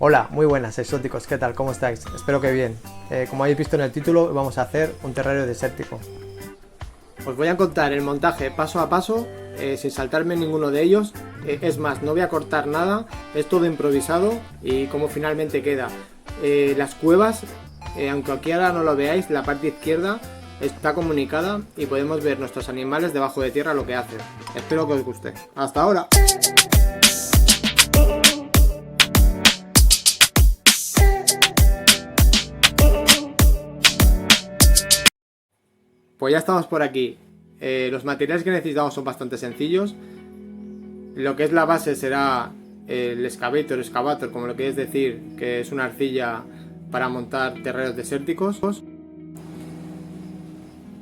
Hola, muy buenas exóticos, ¿qué tal? ¿Cómo estáis? Espero que bien. Como habéis visto en el título, vamos a hacer un terrario desértico. Os voy a contar el montaje paso a paso, sin saltarme ninguno de ellos. Es más, no voy a cortar nada, es todo improvisado y cómo finalmente queda. Las cuevas, aunque aquí ahora no lo veáis, la parte izquierda está comunicada y podemos ver nuestros animales debajo de tierra lo que hacen. Espero que os guste. ¡Hasta ahora! Pues ya estamos por aquí. Los materiales que necesitamos son bastante sencillos. Lo que es la base será el excavator, como lo queréis decir, que es una arcilla para montar terrenos desérticos.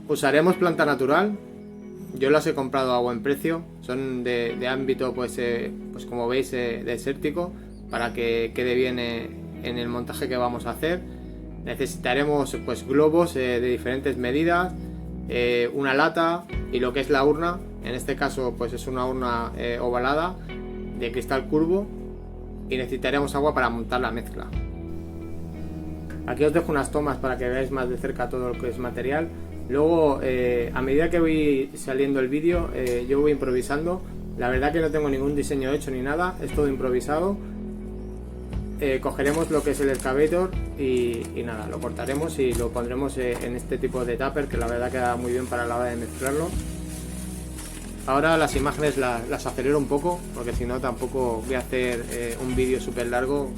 Usaremos planta natural. Yo las he comprado a buen precio. Son de ámbito, pues como veis, desértico, para que quede bien en el montaje que vamos a hacer. Necesitaremos pues globos de diferentes medidas, una lata y lo que es la urna. En este caso pues es una urna ovalada de cristal curvo, y necesitaremos agua para montar la mezcla. Aquí os dejo unas tomas para que veáis más de cerca todo lo que es material. Luego a medida que voy saliendo el vídeo yo voy improvisando. La verdad que no tengo ningún diseño hecho ni nada, es todo improvisado. Cogeremos lo que es el excavator y nada, lo cortaremos y lo pondremos en este tipo de tupper, que la verdad queda muy bien para la hora de mezclarlo. Ahora las imágenes las acelero un poco, porque si no tampoco voy a hacer un vídeo súper largo.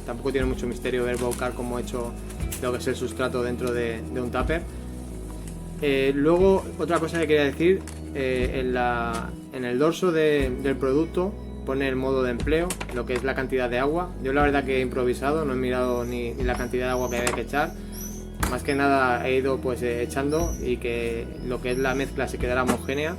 Tampoco tiene mucho misterio ver volcar cómo he hecho lo que es el sustrato dentro de un tupper. Luego otra cosa que quería decir, en el dorso del producto pone el modo de empleo, lo que es la cantidad de agua. Yo la verdad que he improvisado, no he mirado ni la cantidad de agua que había que echar. Más que nada he ido pues echando, y que lo que es la mezcla se quedara homogénea.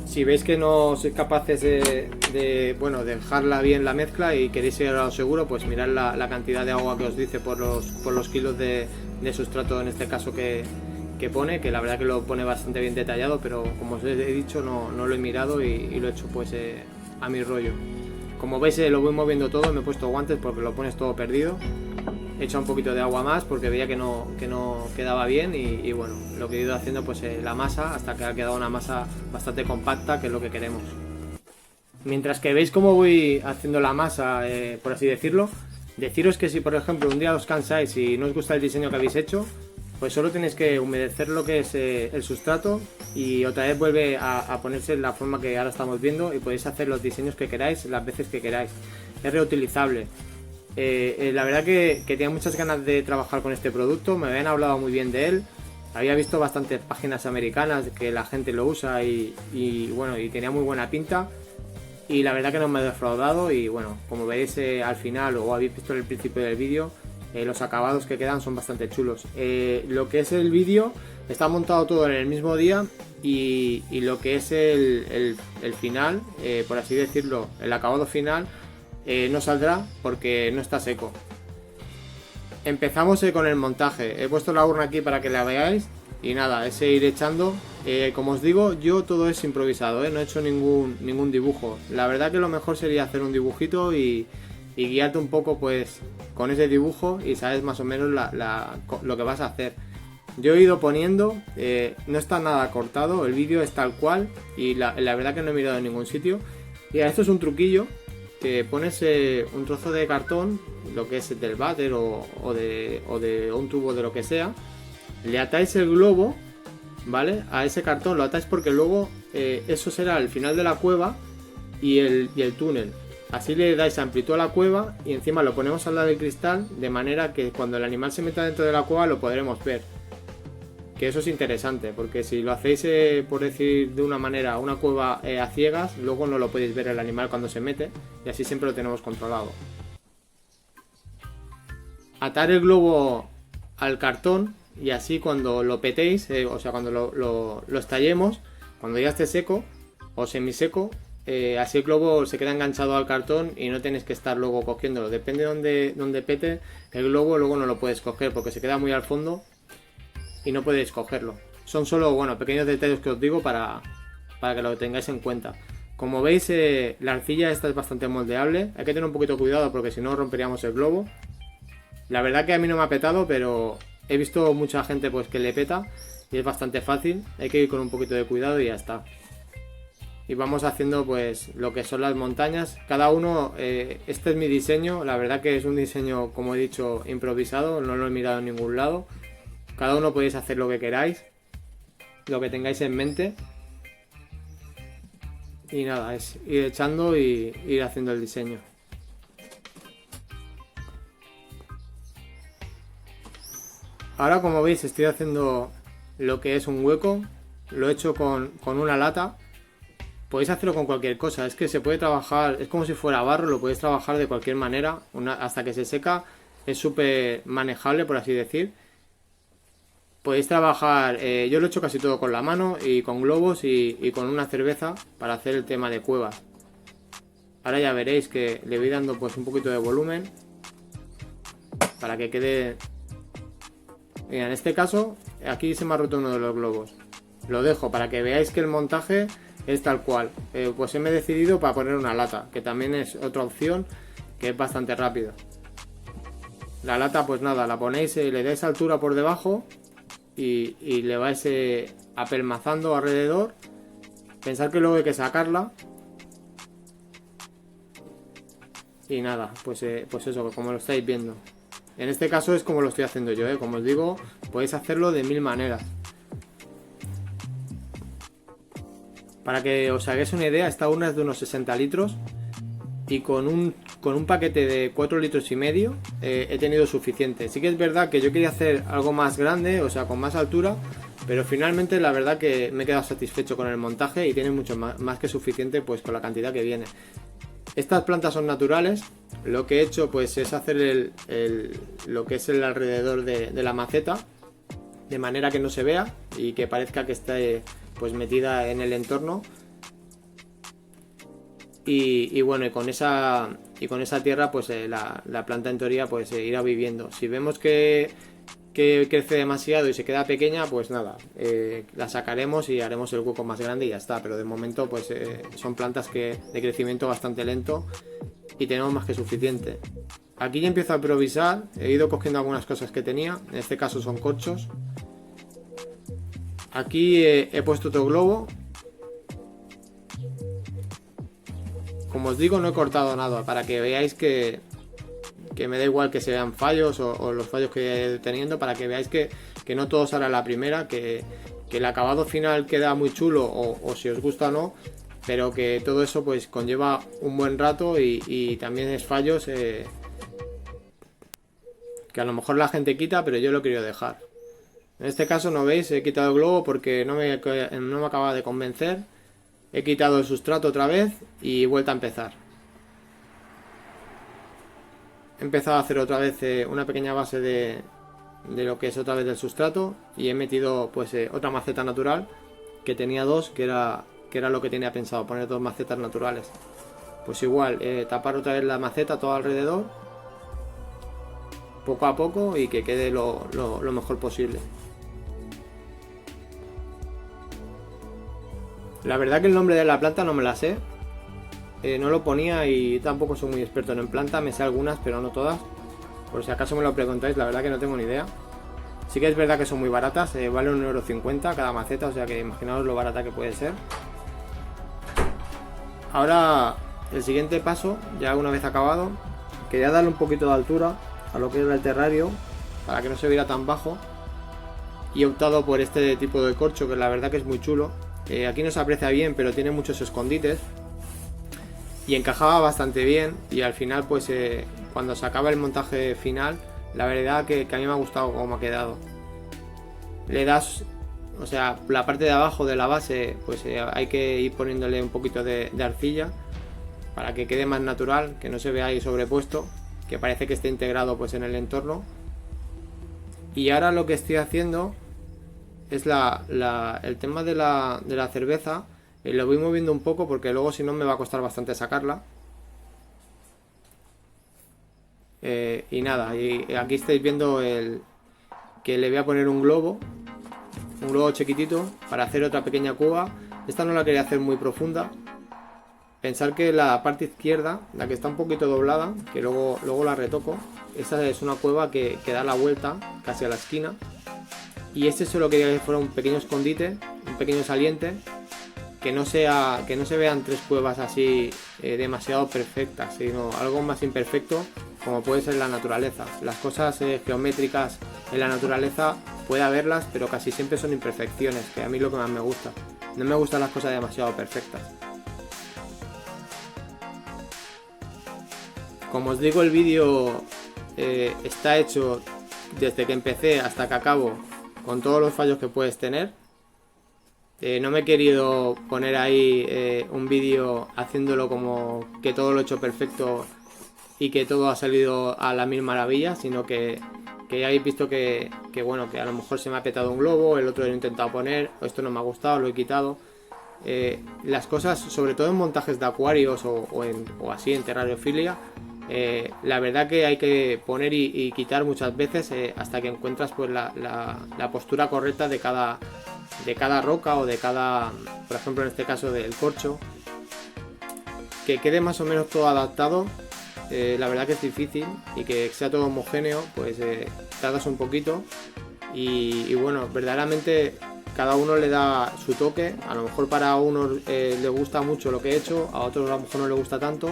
Si veis que no sois capaces de dejarla bien la mezcla y queréis ir a lo seguro, pues mirad la cantidad de agua que os dice por los kilos de sustrato, en este caso que pone, que la verdad que lo pone bastante bien detallado, pero como os he dicho no lo he mirado y lo he hecho pues a mi rollo. Como veis lo voy moviendo todo, me he puesto guantes porque lo pones todo perdido. He echado un poquito de agua más porque veía que no quedaba bien, y bueno, lo que he ido haciendo pues la masa hasta que ha quedado una masa bastante compacta, que es lo que queremos. Mientras que veis cómo voy haciendo la masa, por así decirlo, deciros que si por ejemplo un día os cansáis y no os gusta el diseño que habéis hecho, pues solo tenéis que humedecer lo que es el sustrato y otra vez vuelve a ponerse en la forma que ahora estamos viendo, y podéis hacer los diseños que queráis las veces que queráis. Es reutilizable. La verdad que tenía muchas ganas de trabajar con este producto, me habían hablado muy bien de él. Había visto bastantes páginas americanas que la gente lo usa y tenía muy buena pinta. Y la verdad que no me ha defraudado, y bueno, como veis al final, o habéis visto en el principio del vídeo, los acabados que quedan son bastante chulos. Lo que es el vídeo está montado todo en el mismo día, y lo que es el final, por así decirlo, el acabado final, no saldrá porque no está seco. Empezamos con el montaje. He puesto la urna aquí para que la veáis, y nada, es ir echando. Como os digo, yo todo es improvisado, no he hecho ningún dibujo. La verdad que lo mejor sería hacer un dibujito y guiarte un poco pues con ese dibujo, y sabes más o menos lo que vas a hacer. Yo he ido poniendo, no está nada cortado, el vídeo es tal cual, y la verdad que no he mirado en ningún sitio. Y esto es un truquillo, que pones un trozo de cartón, lo que es del váter o de un tubo de lo que sea, le atáis el globo, ¿vale? A ese cartón lo atáis porque luego eso será el final de la cueva y el túnel. Así le dais amplitud a la cueva, y encima lo ponemos al lado del cristal, de manera que cuando el animal se meta dentro de la cueva lo podremos ver. Que eso es interesante, porque si lo hacéis, por decir de una manera, una cueva a ciegas, luego no lo podéis ver el animal cuando se mete, y así siempre lo tenemos controlado. Atar el globo al cartón, y así cuando lo petéis, o sea cuando lo estallemos, cuando ya esté seco o semiseco, así el globo se queda enganchado al cartón y no tenéis que estar luego cogiéndolo. Depende de donde pete el globo, luego no lo puedes coger porque se queda muy al fondo y no podéis cogerlo. Son solo pequeños detalles que os digo para que lo tengáis en cuenta. Como veis, la arcilla esta es bastante moldeable. Hay que tener un poquito de cuidado porque si no romperíamos el globo. La verdad que a mí no me ha petado, pero he visto mucha gente pues que le peta y es bastante fácil. Hay que ir con un poquito de cuidado y ya está. Y vamos haciendo pues lo que son las montañas. Cada uno, este es mi diseño. La verdad que es un diseño, como he dicho, improvisado. No lo he mirado en ningún lado. Cada uno podéis hacer lo que queráis, lo que tengáis en mente. Y nada, es ir echando y ir haciendo el diseño. Ahora, como veis, estoy haciendo lo que es un hueco. Lo he hecho con una lata. Podéis hacerlo con cualquier cosa. Es que se puede trabajar, es como si fuera barro. Lo podéis trabajar de cualquier manera. Hasta que se seca es súper manejable, por así decir. Podéis trabajar, yo lo he hecho casi todo con la mano y con globos y con una cerveza para hacer el tema de cuevas. Ahora ya veréis que le voy dando pues un poquito de volumen para que quede... Mira, en este caso, aquí se me ha roto uno de los globos. Lo dejo para que veáis que el montaje es tal cual. Pues me he decidido para poner una lata, que también es otra opción que es bastante rápido. La lata, pues nada, la ponéis, le dais altura por debajo y le vais apelmazando alrededor. Pensad que luego hay que sacarla. Y nada, pues eso, como lo estáis viendo. En este caso es como lo estoy haciendo yo, como os digo, podéis hacerlo de 1000 maneras. Para que os hagáis una idea, esta urna es de unos 60 litros. Y con un paquete de 4 litros y medio he tenido suficiente. Sí que es verdad que yo quería hacer algo más grande, o sea, con más altura, pero finalmente la verdad que me he quedado satisfecho con el montaje y tiene mucho más que suficiente pues con la cantidad que viene. Estas plantas son naturales. Lo que he hecho pues es hacer lo que es el alrededor de la maceta, de manera que no se vea y que parezca que esté pues metida en el entorno. Y bueno, y con esa tierra pues la planta en teoría pues irá viviendo. Si vemos que crece demasiado y se queda pequeña, pues nada, la sacaremos y haremos el hueco más grande y ya está. Pero de momento pues son plantas de crecimiento bastante lento y tenemos más que suficiente. Aquí ya empiezo a improvisar. He ido cogiendo algunas cosas que tenía. En este caso son corchos. Aquí he puesto otro globo. Como os digo, no he cortado nada para que veáis que me da igual que se vean fallos o los fallos que teniendo, para que veáis que no todo sale a la primera, que el acabado final queda muy chulo o si os gusta o no, pero que todo eso pues conlleva un buen rato y también es fallos que a lo mejor la gente quita, pero yo lo he querido dejar. En este caso, no veis, he quitado el globo porque no me acaba de convencer. He quitado el sustrato otra vez y he vuelto a empezar. He empezado a hacer otra vez una pequeña base de lo que es otra vez del sustrato y he metido pues otra maceta natural que tenía dos, que era lo que tenía pensado, poner dos macetas naturales. Pues igual, tapar otra vez la maceta todo alrededor, poco a poco, y que quede lo mejor posible. La verdad que el nombre de la planta no me la sé, no lo ponía y tampoco soy muy experto en planta, me sé algunas pero no todas. Por si acaso me lo preguntáis, la verdad que no tengo ni idea. Sí que es verdad que son muy baratas, vale 1,50 € cada maceta, o sea que imaginaos lo barata que puede ser. Ahora el siguiente paso, ya una vez acabado, quería darle un poquito de altura a lo que era el terrario para que no se viera tan bajo y he optado por este tipo de corcho, que la verdad que es muy chulo. Aquí no se aprecia bien, pero tiene muchos escondites y encajaba bastante bien, y al final pues cuando se acaba el montaje final, la verdad que a mí me ha gustado cómo ha quedado. Le das, o sea, la parte de abajo de la base pues hay que ir poniéndole un poquito de arcilla para que quede más natural, que no se vea ahí sobrepuesto, que parece que esté integrado pues en el entorno. Y ahora lo que estoy haciendo es el tema de la cerveza. Lo voy moviendo un poco porque luego si no me va a costar bastante sacarla. Y nada, y aquí estáis viendo que le voy a poner un globo chiquitito para hacer otra pequeña cueva. Esta no la quería hacer muy profunda pensar que la parte izquierda, la que está un poquito doblada, que luego la retoco, esa es una cueva que da la vuelta casi a la esquina. Y este solo quería que fuera un pequeño escondite, un pequeño saliente, que no se vean tres cuevas así demasiado perfectas, sino algo más imperfecto, como puede ser la naturaleza. Las cosas geométricas en la naturaleza puede haberlas, pero casi siempre son imperfecciones, que a mí es lo que más me gusta. No me gustan las cosas demasiado perfectas. Como os digo, el vídeo está hecho desde que empecé hasta que acabo, con todos los fallos que puedes tener. No me he querido poner ahí un vídeo haciéndolo como que todo lo he hecho perfecto y que todo ha salido a la mil maravillas, sino que ya habéis visto que bueno, que a lo mejor se me ha petado un globo, el otro lo he intentado poner, esto no me ha gustado, lo he quitado. Las cosas, sobre todo en montajes de acuarios o así en terrariofilia, la verdad que hay que poner y quitar muchas veces hasta que encuentras pues la postura correcta de cada roca o de cada, por ejemplo en este caso del corcho, que quede más o menos todo adaptado. La verdad que es difícil, y que sea todo homogéneo pues tardas un poquito, y bueno, verdaderamente cada uno le da su toque. A lo mejor para unos le gusta mucho lo que he hecho, a otros a lo mejor no le gusta tanto,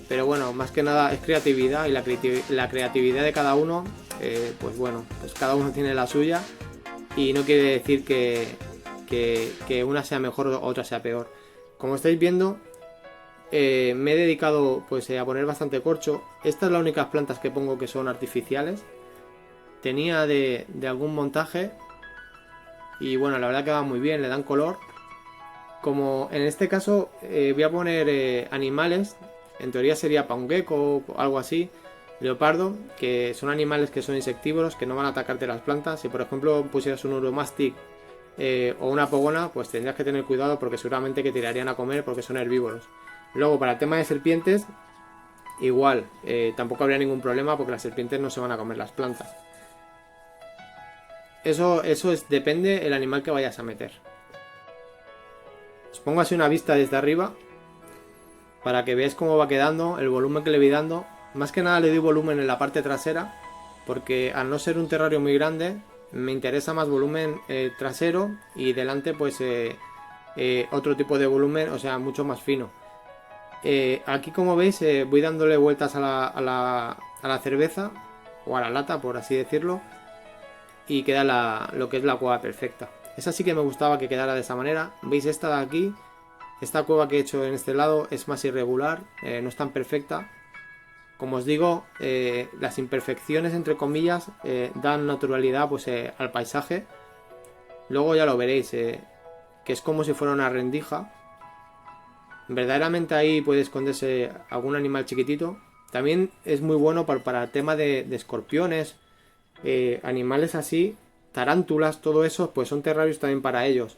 pero bueno, más que nada es creatividad, y la creatividad de cada uno, pues bueno, pues cada uno tiene la suya, y no quiere decir que una sea mejor o otra sea peor. Como estáis viendo, me he dedicado pues a poner bastante corcho. Estas son las únicas plantas que pongo que son artificiales. Tenía de algún montaje, y bueno, la verdad que va muy bien, le dan color. Como en este caso voy a poner animales, en teoría sería para un gecko o algo así, leopardo, que son animales que son insectívoros, que no van a atacarte las plantas. Si por ejemplo pusieras un uromastic o una pogona, pues tendrías que tener cuidado, porque seguramente que tirarían a comer, porque son herbívoros. Luego para el tema de serpientes, igual, tampoco habría ningún problema, porque las serpientes no se van a comer las plantas. Eso depende el animal que vayas a meter. Os pongo así una vista desde arriba para que veáis cómo va quedando, el volumen que le voy dando. Más que nada le doy volumen en la parte trasera, porque al no ser un terrario muy grande, me interesa más volumen trasero, y delante pues otro tipo de volumen, o sea, mucho más fino. Aquí, como veis, voy dándole vueltas a la cerveza, o a la lata, por así decirlo, y queda lo que es la cueva perfecta. Esa sí que me gustaba que quedara de esa manera. Veis, esta de aquí, esta cueva que he hecho en este lado es más irregular, no es tan perfecta. Como os digo, las imperfecciones entre comillas dan naturalidad pues al paisaje. Luego ya lo veréis, que es como si fuera una rendija. Verdaderamente ahí puede esconderse algún animal chiquitito. También es muy bueno para el tema de escorpiones, animales así, tarántulas, todo eso, pues son terrarios también para ellos.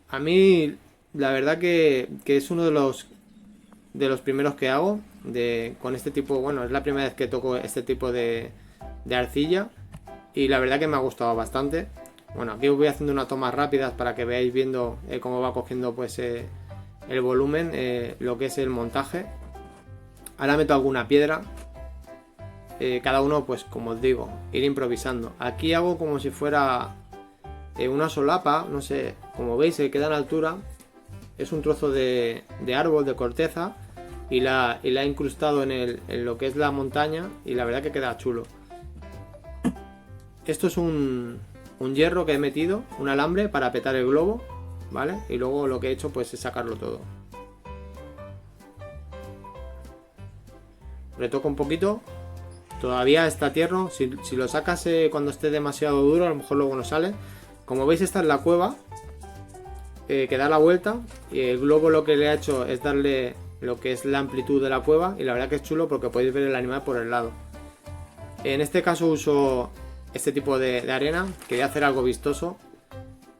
A mí la verdad que es uno de los primeros que hago con este tipo. Bueno, es la primera vez que toco este tipo de arcilla, y la verdad que me ha gustado bastante. Bueno, aquí os voy haciendo unas tomas rápidas para que veáis viendo cómo va cogiendo pues el volumen, lo que es el montaje. Ahora meto alguna piedra. Cada uno, pues como os digo, ir improvisando. Aquí hago como si fuera una solapa, no sé, como veis se queda en altura. Es un trozo de árbol, de corteza, y la he incrustado en lo que es la montaña, y la verdad que queda chulo. Esto es un hierro que he metido, un alambre para petar el globo, ¿vale? Y luego lo que he hecho pues es sacarlo todo. Retoco un poquito. Todavía está tierno. Si lo sacas cuando esté demasiado duro, a lo mejor luego no sale. Como veis, esta es la cueva, que da la vuelta, y el globo lo que le ha hecho es darle lo que es la amplitud de la cueva, y la verdad que es chulo porque podéis ver el animal por el lado. En este caso uso este tipo de arena, quería hacer algo vistoso.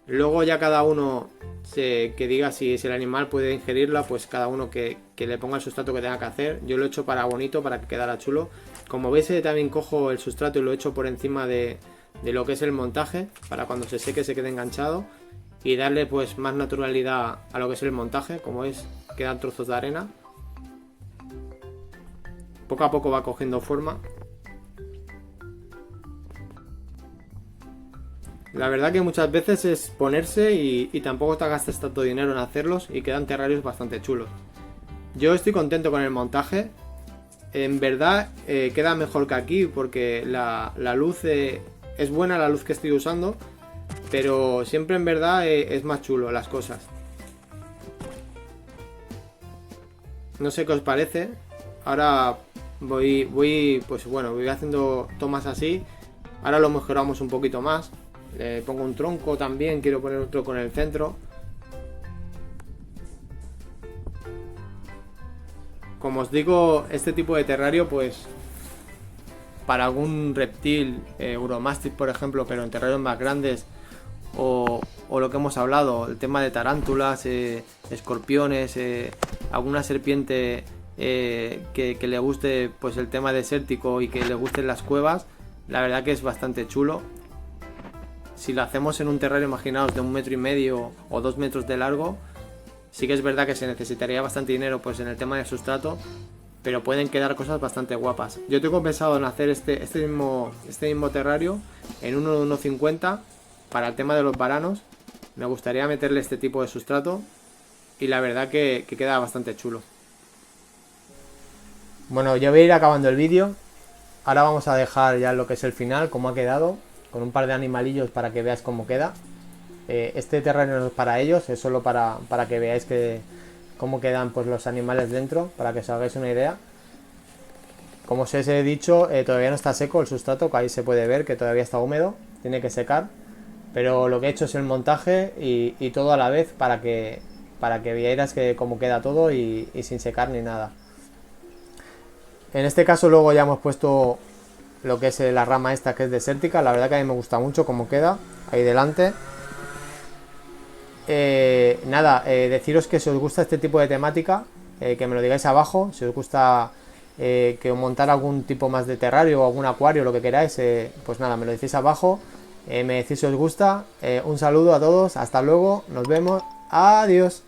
Luego ya cada uno que diga si el animal puede ingerirla, pues cada uno que le ponga el sustrato que tenga que hacer. Yo lo he hecho para bonito, para que quedara chulo. Como veis, también cojo el sustrato y lo echo por encima de lo que es el montaje, para cuando se seque se quede enganchado. y darle pues más naturalidad a lo que es el montaje. Como es, quedan trozos de arena. Poco a poco va cogiendo forma. La verdad que muchas veces es ponerse y tampoco te gastas tanto dinero en hacerlos y quedan terrarios bastante chulos. Yo estoy contento con el montaje. En verdad queda mejor que aquí porque la luz es buena, la luz que estoy usando, pero siempre en verdad es más chulo las cosas. No sé qué os parece. Ahora pues bueno, voy haciendo tomas así. Ahora lo mejoramos un poquito más. Le pongo un tronco también, quiero poner un tronco en el centro. Como os digo, este tipo de terrario, pues para algún reptil, Uromastis por ejemplo, pero en terrarios más grandes, o lo que hemos hablado, el tema de tarántulas, escorpiones, alguna serpiente que le guste pues el tema desértico y que le gusten las cuevas, la verdad que es bastante chulo. Si lo hacemos en un terrario, imaginaos, de 1,5 metros o 2 metros de largo, sí que es verdad que se necesitaría bastante dinero pues en el tema de sustrato, pero pueden quedar cosas bastante guapas. Yo tengo pensado en hacer este mismo terrario en uno de 1,50 para el tema de los varanos. Me gustaría meterle este tipo de sustrato y la verdad que queda bastante chulo. Bueno, yo voy a ir acabando el vídeo. Ahora vamos a dejar ya lo que es el final, cómo ha quedado, con un par de animalillos para que veáis cómo queda. Este terreno no es para ellos, es solo para que veáis cómo quedan pues los animales dentro, para que os hagáis una idea. Como os he dicho, todavía no está seco el sustrato, que ahí se puede ver que todavía está húmedo, tiene que secar. Pero lo que he hecho es el montaje y todo a la vez para que veáis cómo queda todo y sin secar ni nada. En este caso luego ya hemos puesto lo que es la rama esta que es desértica. La verdad que a mí me gusta mucho cómo queda ahí delante. Deciros que si os gusta este tipo de temática, que me lo digáis abajo. Si os gusta que montar algún tipo más de terrario o algún acuario, lo que queráis, pues nada, me lo decís abajo. Me decís si os gusta. Un saludo a todos, hasta luego, nos vemos, adiós.